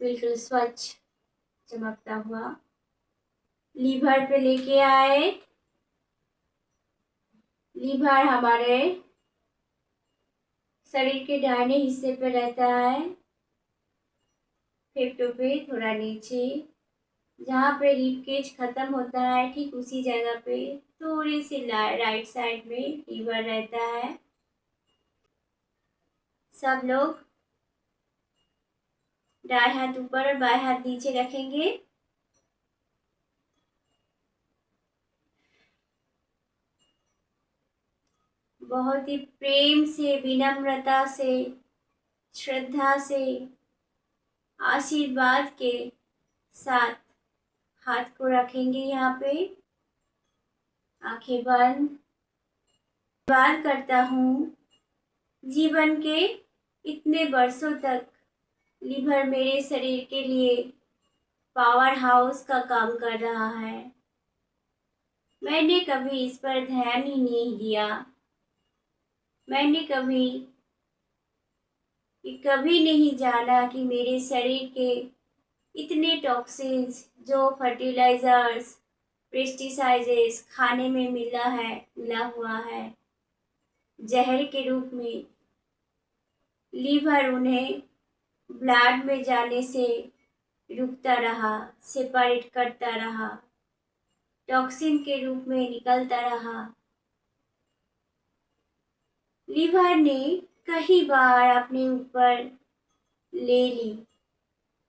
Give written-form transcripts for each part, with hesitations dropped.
बिल्कुल स्वच्छ चमकता हुआ। लीवर पे लेके आए। लीवर हमारे शरीर के दाहिने हिस्से पे रहता है, फेफड़ों पे थोड़ा नीचे, जहाँ पे रिब केज खत्म होता है ठीक उसी जगह पे थोड़ी सी राइट साइड में लीवर रहता है। सब लोग दाएं हाथ ऊपर और बाएं हाथ नीचे रखेंगे। बहुत ही प्रेम से, विनम्रता से, श्रद्धा से, आशीर्वाद के साथ हाथ को रखेंगे यहाँ पे। आंखें बंद। बात करता हूँ जीवन के इतने वर्षों तक लीवर मेरे शरीर के लिए पावर हाउस का काम कर रहा है। मैंने कभी इस पर ध्यान ही नहीं दिया। मैंने कभी नहीं जाना कि मेरे शरीर के इतने टॉक्सिन्स जो फर्टिलाइजर्स, पेस्टिसाइड्स खाने में मिला हुआ है जहर के रूप में, लीवर उन्हें ब्लड में जाने से रुकता रहा, सेपरेट करता रहा, टॉक्सिन के रूप में निकलता रहा। लीवर ने कई बार अपने ऊपर ले ली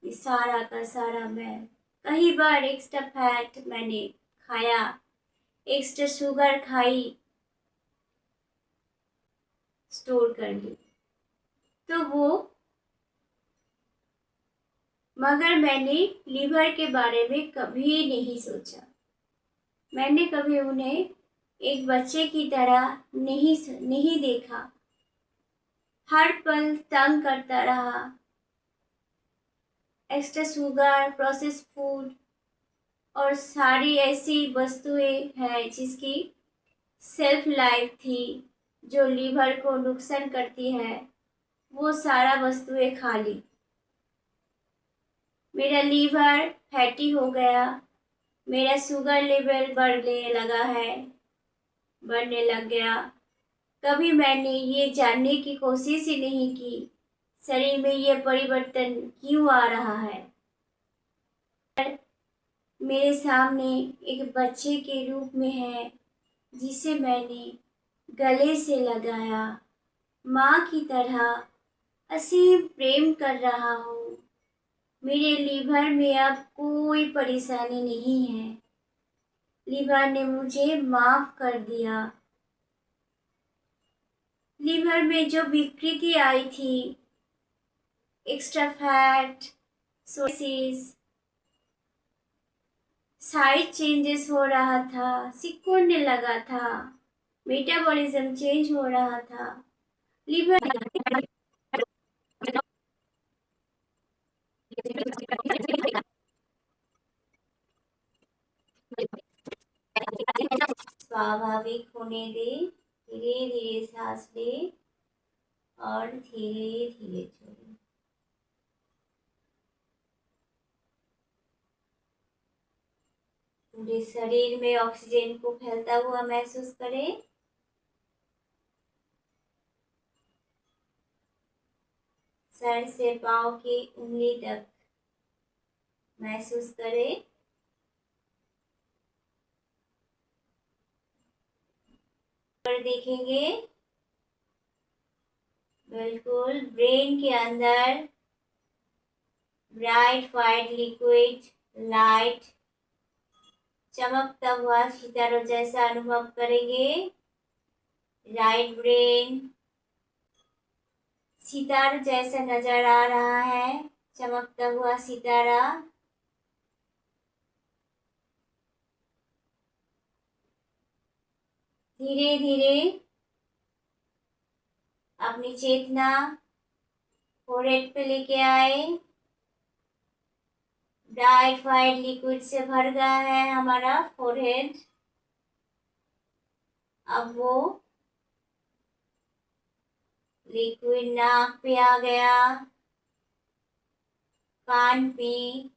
ये सारा का सारा मैं। कई बार एक्स्ट्रा फैट मैंने खाया, एक्स्ट्रा शुगर खाई, स्टोर कर ली। तो वो, मगर मैंने लीवर के बारे में कभी नहीं सोचा। मैंने कभी उन्हें एक बच्चे की तरह नहीं देखा। हर पल तंग करता रहा। एक्स्ट्रा शुगर, प्रोसेस फूड और सारी ऐसी वस्तुएं हैं जिसकी सेल्फ लाइफ थी, जो लीवर को नुकसान करती है, वो सारा वस्तुएं खा ली। मेरा लीवर फैटी हो गया। मेरा शुगर लेवल बढ़ने लग गया। कभी मैंने ये जानने की कोशिश ही नहीं की शरीर में ये परिवर्तन क्यों आ रहा है। मेरे सामने एक बच्चे के रूप में है जिसे मैंने गले से लगाया, माँ की तरह असीम प्रेम कर रहा हूँ। मेरे लीवर में अब कोई परेशानी नहीं है। लीवर ने मुझे माफ कर दिया। लीवर में जो विकृति आई थी, एक्स्ट्रा फैट, सोसिस, साइज चेंजेस हो रहा था, सिकुड़ने लगा था, मेटाबॉलिज्म चेंज हो रहा था। लीवर स्वाभाविक होने दे। धीरे धीरे सांस ले और धीरे धीरे छोड़े। पूरे शरीर में ऑक्सीजन को फैलता हुआ महसूस करें। सर से पाँव की उंगली तक महसूस करें। और देखेंगे बिल्कुल ब्रेन के अंदर ब्राइट व्हाइट लिक्विड लाइट चमकता हुआ सितारों जैसा अनुभव करेंगे। राइट ब्रेन सितार जैसा नजर आ रहा है, चमकता हुआ सितारा। धीरे धीरे अपनी चेतना फोरहेड पे लेके आए। ब्राइट व्हाइट लिक्विड से भर गया है हमारा फोरहेड। अब वो लिक्विड नाक पे आ गया, कान में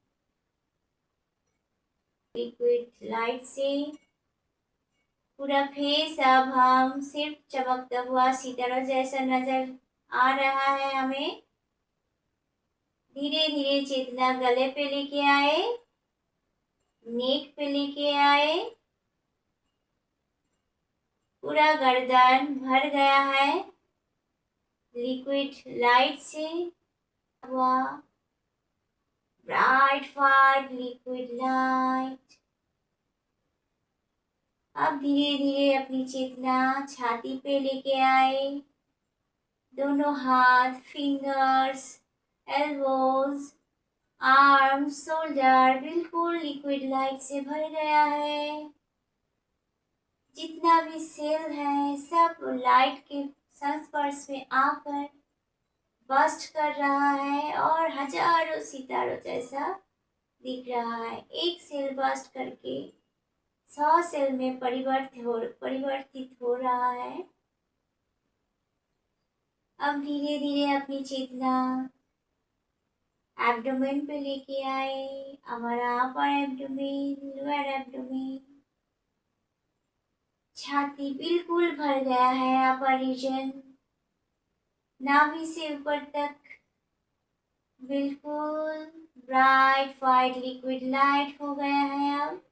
लिक्विड लाइट से पूरा फेस अब हम सिर्फ चमकता हुआ सितारों जैसा नजर आ रहा है हमें। धीरे धीरे चेतना गले पे लेके आए, नेक पे लेके आए, पूरा गर्दन भर गया है लिक्विड लाइट से हुआ, ब्राइट वाइट लिक्विड लाइट। अब धीरे धीरे अपनी चेतना छाती पे लेके आए, दोनों हाथ, फिंगर्स, एल्बोज, आर्म्स, शोल्डर बिल्कुल लिक्विड लाइट से भर गया है। जितना भी सेल है सब लाइट के संस्पर्श में आकर बस्ट कर रहा है और हजारों सितारों जैसा दिख रहा है। एक सेल बस्ट करके 100 सेल में परिवर्तित हो रहा है। अब धीरे धीरे अपनी चेतना एब्डोमेन पे लेके आए, हमारा अपर एब्डोमेन, लोअर एब्डोमेन, छाती बिल्कुल भर गया है अपर रीजन, नाभि से ऊपर तक बिल्कुल ब्राइट वाइट लिक्विड लाइट हो गया है। अब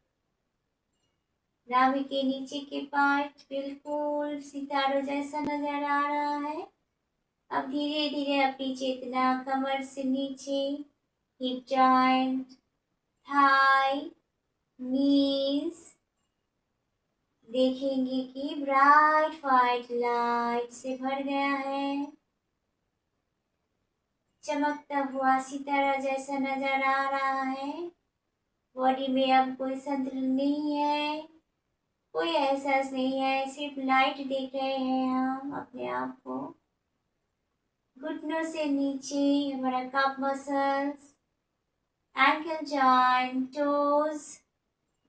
नाभि के नीचे के पार्ट बिल्कुल सितारों जैसा नजर आ रहा है। अब धीरे धीरे अपनी चेतना कमर से नीचे, हिप जॉइंट, थाई, नीज देखेंगे कि ब्राइट वाइट लाइट से भर गया है, चमकता हुआ सितारा जैसा नजर आ रहा है। बॉडी में अब कोई संतुलन नहीं है, कोई एहसास नहीं है, सिर्फ लाइट देख रहे हैं हम अपने आप को। घुटनों से नीचे हमारा cup muscles, ankle joint, toes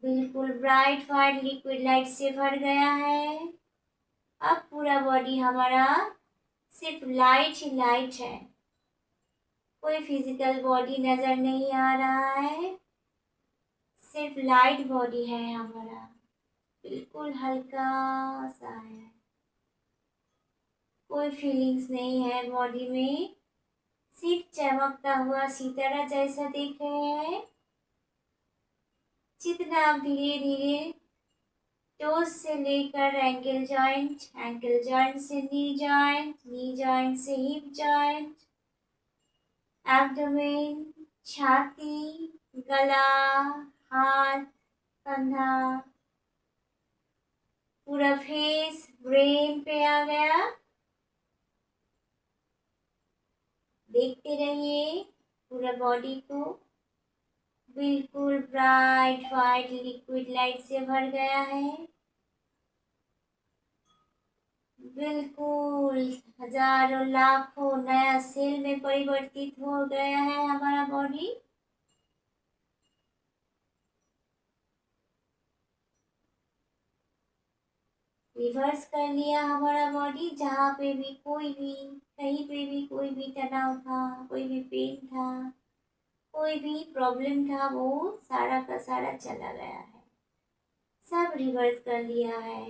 बिल्कुल ब्राइट वाइट लिक्विड लाइट से भर गया है। अब पूरा बॉडी हमारा सिर्फ लाइट ही लाइट है, कोई फिजिकल बॉडी नजर नहीं आ रहा है, सिर्फ लाइट बॉडी है हमारा, बिल्कुल हल्का सा है, कोई फीलिंग्स नहीं है बॉडी में, सिर्फ चमकता हुआ सितारा जैसा दिख रहे हैं। जितना आप धीरे धीरे टोज से लेकर एंकल जॉइंट, एंकल जॉइंट से नी जॉइंट से हिप जॉइंट, एब्डोमेन, छाती, गला, हाथ, कंधा, पूरा फेस ब्रेन पे आ गया। देखते रहिए पूरा बॉडी को, बिल्कुल ब्राइट वाइट लिक्विड लाइट से भर गया है, बिल्कुल हजारों लाखों नया सेल में परिवर्तित हो गया है हमारा बॉडी। रिवर्स कर लिया हमारा बॉडी, जहाँ पे भी कोई भी, कहीं पे भी कोई भी तनाव था, कोई भी पेन था, कोई भी प्रॉब्लम था, वो सारा का सारा चला गया है, सब रिवर्स कर लिया है।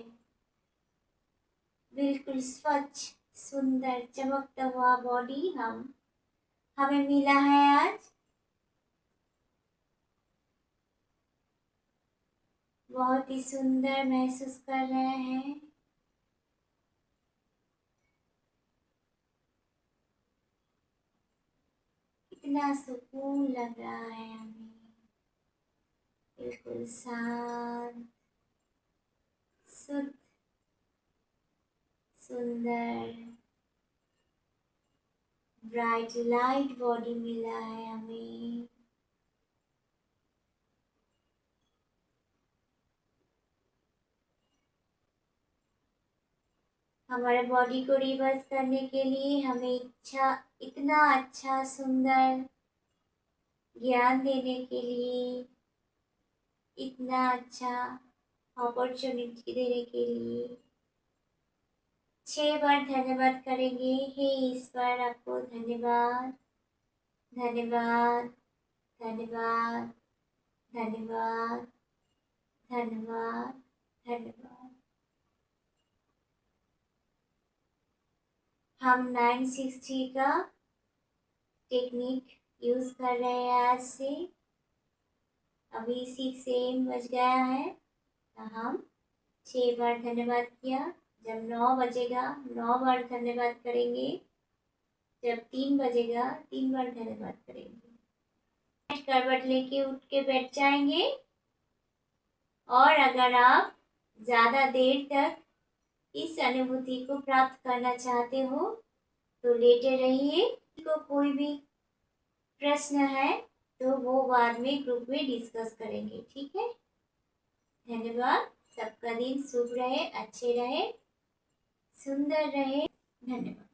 बिल्कुल स्वच्छ, सुंदर, चमकता हुआ बॉडी हमें मिला है आज। बहुत ही सुंदर महसूस कर रहे हैं। कितना सुकून लग रहा है हमें, बिल्कुल शांत, शुद्ध, सुंदर, ब्राइट लाइट बॉडी मिला है हमें। हमारे बॉडी को रिवर्स करने के लिए हमें इतना अच्छा सुंदर ज्ञान देने के लिए, इतना अच्छा अपॉर्चुनिटी देने के लिए 6 बार धन्यवाद करेंगे। हे ईश्वर, आपको धन्यवाद, धन्यवाद, धन्यवाद, धन्यवाद, धन्यवाद, धन्यवाद। हम 960 का टेक्निक यूज़ कर रहे हैं आज से। अभी 6 AM बज गया है तो हम 6 बार धन्यवाद किया। जब 9 बजेगा 9 बार धन्यवाद करेंगे। जब 3 बजेगा 3 बार धन्यवाद करेंगे। करवट लेके उठ के बैठ जाएंगे। और अगर आप ज़्यादा देर तक इस अनुभूति को प्राप्त करना चाहते हो तो लेटे रहिए। को कोई भी प्रश्न है तो वो बाद में ग्रुप में डिस्कस करेंगे, ठीक है। धन्यवाद। सबका दिन शुभ रहे, अच्छे रहे, सुंदर रहे। धन्यवाद।